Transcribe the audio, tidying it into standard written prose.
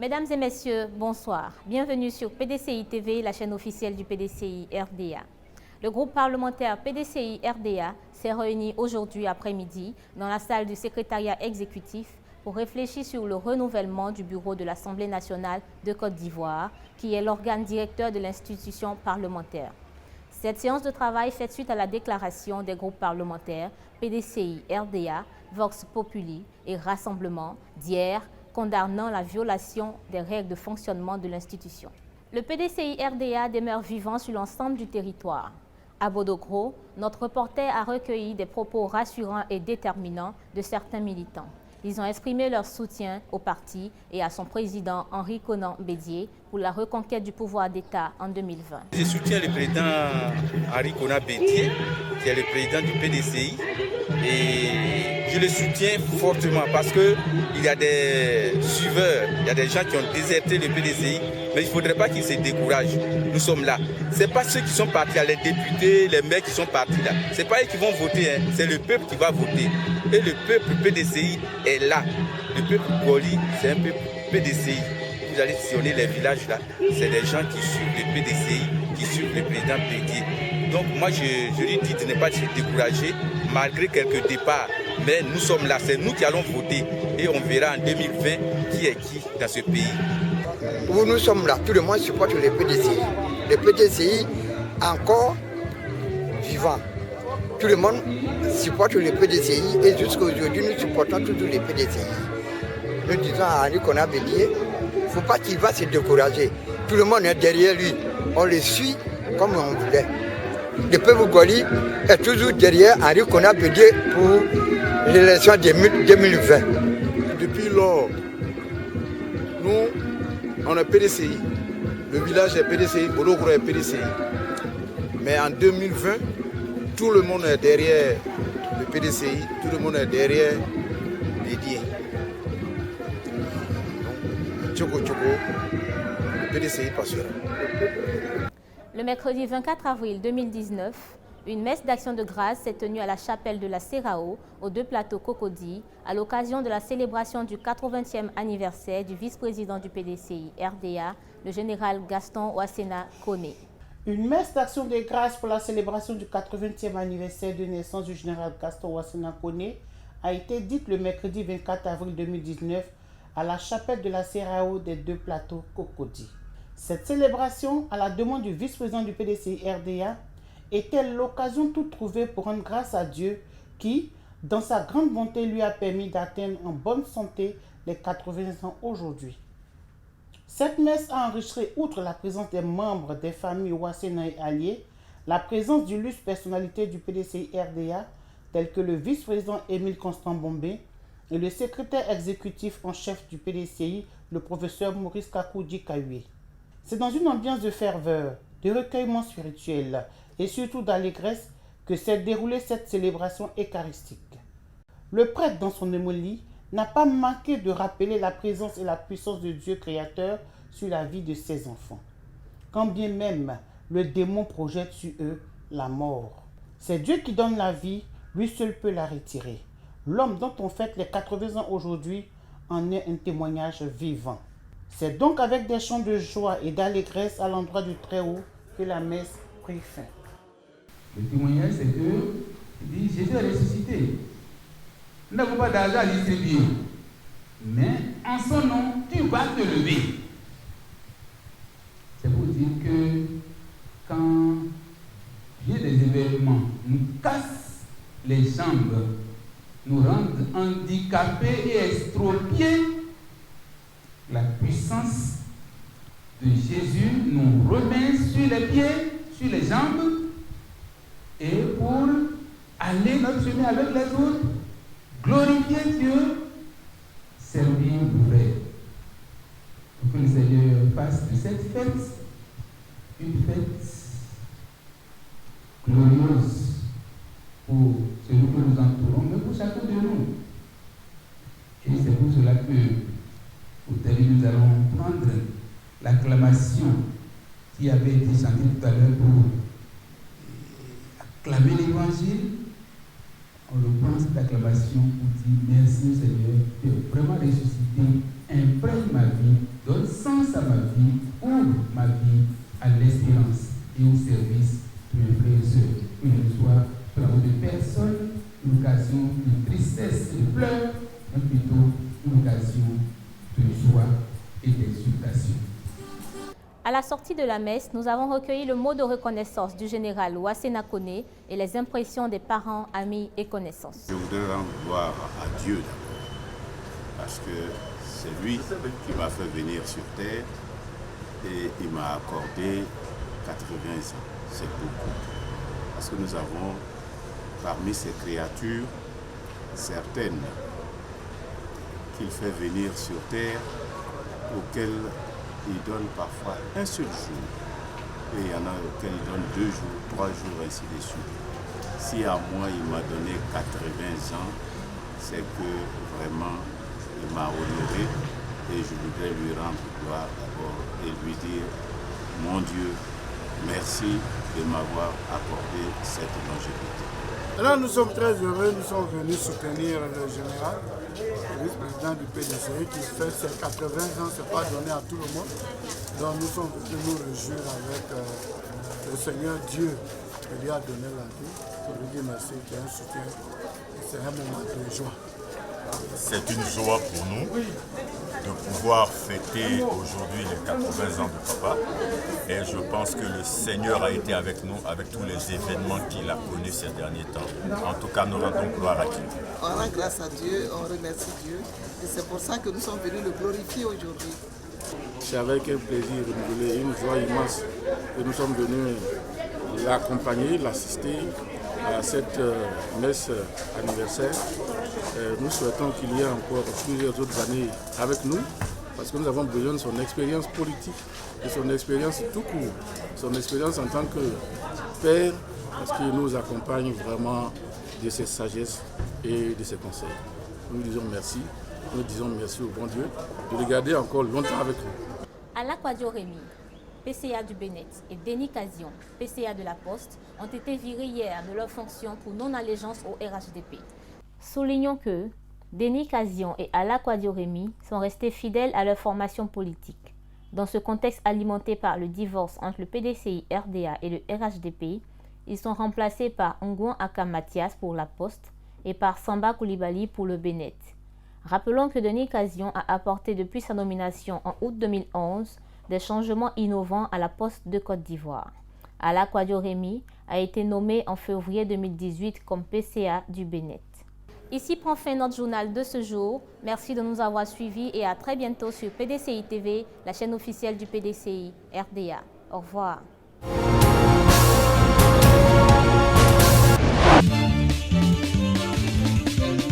Mesdames et messieurs, bonsoir. Bienvenue sur PDCI TV, la chaîne officielle du PDCI RDA. Le groupe parlementaire PDCI RDA s'est réuni aujourd'hui après-midi dans la salle du secrétariat exécutif pour réfléchir sur le renouvellement du bureau de l'Assemblée nationale de Côte d'Ivoire, qui est l'organe directeur de l'institution parlementaire. Cette séance de travail fait suite à la déclaration des groupes parlementaires PDCI RDA, Vox Populi et Rassemblement d'hier, condamnant la violation des règles de fonctionnement de l'institution. Le PDCI RDA demeure vivant sur l'ensemble du territoire. À Bodogro, notre reporter a recueilli des propos rassurants et déterminants de certains militants. Ils ont exprimé leur soutien au parti et à son président Henri Konan Bédié pour la reconquête du pouvoir d'État en 2020. Je soutiens le président Henri Konan Bédié, qui est le président du PDCI, et je le soutiens fortement parce qu'il y a des suiveurs, il y a des gens qui ont déserté le PDCI, mais il ne faudrait pas qu'ils se découragent. Nous sommes là. Ce n'est pas ceux qui sont partis, les députés, les maires qui sont partis là. Ce n'est pas eux qui vont voter, hein. C'est le peuple qui va voter. Et le peuple PDCI est là. Le peuple Goli, c'est un peuple PDCI. Vous allez sillonner les villages là, c'est des gens qui suivent le PDCI, qui suivent le président Bédié. Donc moi je lui dis de ne pas se décourager, malgré quelques départs. Mais nous sommes là, c'est nous qui allons voter. Et on verra en 2020 qui est qui dans ce pays. Où nous sommes là, tout le monde supporte le PDCI. Le PDCI encore vivant. Tout le monde supporte le PDCI et jusqu'à aujourd'hui nous supportons toujours le PDCI. Nous disons à Henri Konan Bédié, il ne faut pas qu'il va se décourager. Tout le monde est derrière lui. On le suit comme on voulait. Le peuple Goli est toujours derrière Henri Konan Bédié pour l'élection 2020. Depuis lors, nous, on est PDCI. Le village est PDCI, Bodogro est PDCI. Mais en 2020, tout le monde est derrière le PDCI, tout le monde est derrière Bédié. Tchoko Tchoko, le PDCI passera. Le mercredi 24 avril 2019, une messe d'action de grâce s'est tenue à la chapelle de la CERAO, aux deux plateaux Cocody, à l'occasion de la célébration du 80e anniversaire du vice-président du PDCI RDA, le général Gaston Ouassena Koné. Une messe d'action de grâce pour la célébration du 80e anniversaire de naissance du général Gaston Ouassena Koné a été dite le mercredi 24 avril 2019 à la chapelle de la CERAO des deux plateaux Cocody. Cette célébration, à la demande du vice-président du PDCI RDA, était l'occasion toute trouvée pour rendre grâce à Dieu qui, dans sa grande bonté, lui a permis d'atteindre en bonne santé les 80 ans aujourd'hui. Cette messe a enregistré, outre la présence des membres des familles Ouassena et alliés, la présence d'illustres personnalités du PDCI RDA, tels que le vice-président Émile Constant Bombé et le secrétaire exécutif en chef du PDCI, le professeur Maurice Kakoudji Kayoué. C'est dans une ambiance de ferveur, de recueillement spirituel et surtout d'allégresse que s'est déroulée cette célébration eucharistique. Le prêtre, dans son homélie, n'a pas manqué de rappeler la présence et la puissance de Dieu créateur sur la vie de ses enfants. Quand bien même le démon projette sur eux la mort. C'est Dieu qui donne la vie, lui seul peut la retirer. L'homme dont on fête les 80 ans aujourd'hui en est un témoignage vivant. C'est donc avec des chants de joie et d'allégresse à l'endroit du Très-Haut que la messe prit fin. Le témoignage, c'est que il dit Jésus est ressuscité. Nous n'avons pas d'argent à distribuer, mais en son nom, tu vas te lever. C'est pour dire que quand il y a des événements nous cassent les jambes, nous rendent handicapés et estropiés, la puissance de Jésus nous remet sur les pieds, sur les jambes, et pour aller notre chemin avec les autres, glorifier Dieu, servir vrai. Pour que le Seigneur fasse de cette fête une fête glorieuse pour celui que nous entourons, mais pour chacun de nous. Et c'est pour cela que au terme, nous allons prendre l'acclamation qui avait été chantée tout à l'heure pour acclamer l'évangile. On reprend cette acclamation pour dire merci Seigneur de vraiment ressusciter imprègne ma vie, donne sens à ma vie, ouvre ma vie à l'espérance et au service de mes frères et sœurs. Que ne soit pour l'amour de personne une occasion de tristesse et de pleurs, mais plutôt une occasion de joie et d'exultation. À la sortie de la messe, nous avons recueilli le mot de reconnaissance du général Ouassena Koné et les impressions des parents, amis et connaissances. Je voudrais rendre gloire à Dieu d'abord, parce que c'est lui qui m'a fait venir sur terre et il m'a accordé 80 ans. C'est beaucoup. Parce que nous avons parmi ces créatures certaines qu'il fait venir sur terre auxquelles il donne parfois un seul jour. Et il y en a auxquels il donne 2 jours, 3 jours, ainsi de suite. Si à moi il m'a donné 80 ans, c'est que vraiment il m'a honoré et je voudrais lui rendre gloire d'abord et lui dire, mon Dieu, merci de m'avoir accordé cette longévité. Là, nous sommes très heureux, nous sommes venus soutenir le général, le vice-président du PDCI qui fait ses 80 ans, ce n'est pas donné à tout le monde. Donc nous sommes venus nous réjouir avec le Seigneur Dieu qui lui a donné la vie, pour lui dire merci, qui est un soutien. C'est un moment de joie. C'est une joie pour nous de pouvoir fêter aujourd'hui les 80 ans de papa. Et je pense que le Seigneur a été avec nous, avec tous les événements qu'il a connus ces derniers temps. En tout cas, nous rendons gloire à Dieu. On rend grâce à Dieu, on remercie Dieu. Et c'est pour ça que nous sommes venus le glorifier aujourd'hui. C'est avec un plaisir renouvelé, une joie immense que nous sommes venus l'accompagner, l'assister à cette messe anniversaire. Nous souhaitons qu'il y ait encore plusieurs autres années avec nous, parce que nous avons besoin de son expérience politique, de son expérience tout court, son expérience en tant que père, parce qu'il nous accompagne vraiment de ses sagesses et de ses conseils. Nous disons merci, nous disons merci au bon Dieu de le garder encore longtemps avec nous. Alakwadio Rémy, PCA du Bénet, et Denis Casion, PCA de la Poste, ont été virés hier de leurs fonctions pour non-allégeance au RHDP. Soulignons que Denis Casion et Alakwadio Rémy sont restés fidèles à leur formation politique. Dans ce contexte alimenté par le divorce entre le PDCI-RDA et le RHDP, ils sont remplacés par Ngouan Aka Mathias pour la Poste et par Samba Koulibaly pour le Bénet. Rappelons que Denis Casion a apporté depuis sa nomination en août 2011 des changements innovants à la Poste de Côte d'Ivoire. Alakwadio Rémy a été nommé en février 2018 comme PCA du Bénet. Ici prend fin notre journal de ce jour. Merci de nous avoir suivis et à très bientôt sur PDCI TV, la chaîne officielle du PDCI RDA. Au revoir.